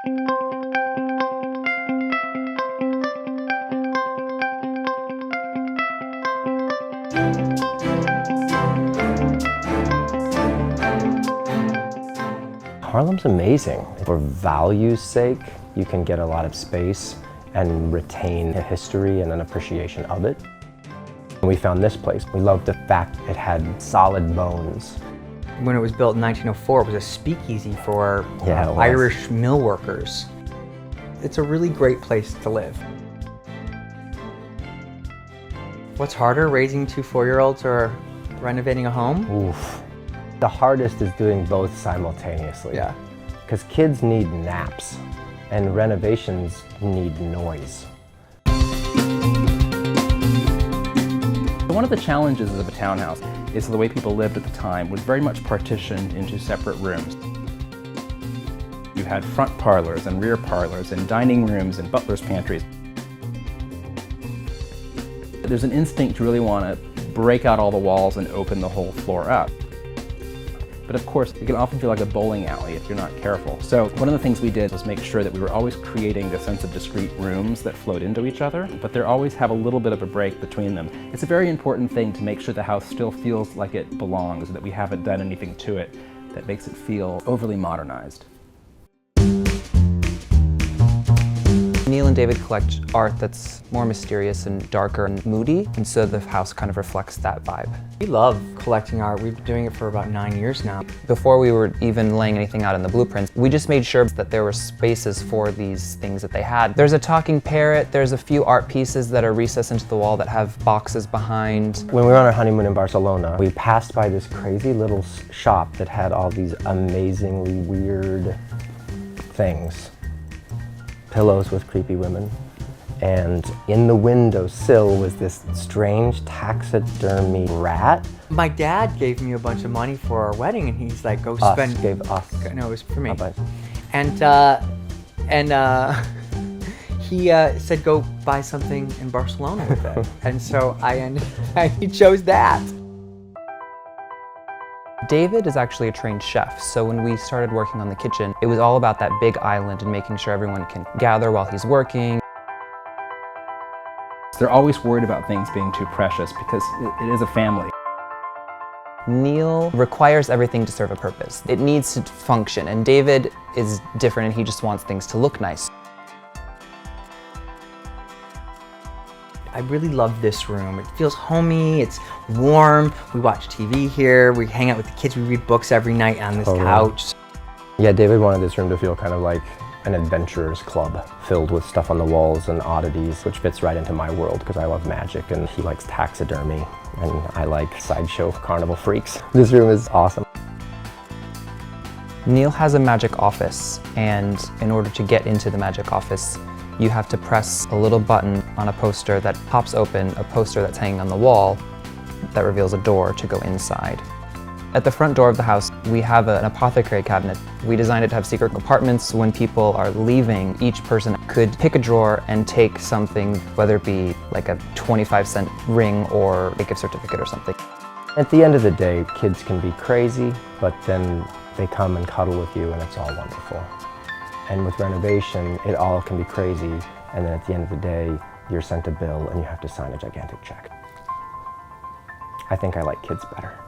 Harlem's amazing. For value's sake, you can get a lot of space and retain a history and an appreciation of it. We found this place. We loved the fact it had solid bones. When it was built in 1904, it was a speakeasy for Yeah, Irish mill workers. It's a really great place to live. What's harder, raising two 4-year-olds or renovating a home? Oof. The hardest is doing both simultaneously. Yeah. Because kids need naps and renovations need noise. One of the challenges of a townhouse is the way people lived at the time was very much partitioned into separate rooms. You had front parlors and rear parlors and dining rooms and butler's pantries. There's an instinct to really want to break out all the walls and open the whole floor up. But of course, it can often feel like a bowling alley if you're not careful. So one of the things we did was make sure that we were always creating a sense of discrete rooms that flowed into each other, but they always have a little bit of a break between them. It's a very important thing to make sure the house still feels like it belongs, that we haven't done anything to it that makes it feel overly modernized. Neil and David collect art that's more mysterious and darker and moody, and so the house kind of reflects that vibe. We love collecting art. We've been doing it for about 9 years now. Before we were even laying anything out in the blueprints, we just made sure that there were spaces for these things that they had. There's a talking parrot, there's a few art pieces that are recessed into the wall that have boxes behind. When we were on our honeymoon in Barcelona, we passed by this crazy little shop that had all these amazingly weird things. Pillows with creepy women. And in the windowsill was this strange taxidermy rat. My dad gave me a bunch of money for our wedding, and he's like, go Us, spend... gave us. No, it was for me. Oh, but And he said, go buy something in Barcelona with it. And so he chose that. David is actually a trained chef, so when we started working on the kitchen, it was all about that big island and making sure everyone can gather while he's working. They're always worried about things being too precious because it is a family. Neil requires everything to serve a purpose. It needs to function, and David is different and he just wants things to look nice. I really love this room. It feels homey, it's warm. We watch TV here, we hang out with the kids, we read books every night on this couch. Yeah, David wanted this room to feel kind of like an adventurer's club filled with stuff on the walls and oddities, which fits right into my world because I love magic and he likes taxidermy and I like sideshow carnival freaks. This room is awesome. Neil has a magic office, and in order to get into the magic office, you have to press a little button on a poster that pops open a poster that's hanging on the wall that reveals a door to go inside. At the front door of the house, we have an apothecary cabinet. We designed it to have secret compartments. When people are leaving, each person could pick a drawer and take something, whether it be like a 25-cent ring or a gift certificate or something. At the end of the day, kids can be crazy, but then they come and cuddle with you and it's all wonderful. And with renovation, it all can be crazy, and then at the end of the day, you're sent a bill and you have to sign a gigantic check. I think I like kids better.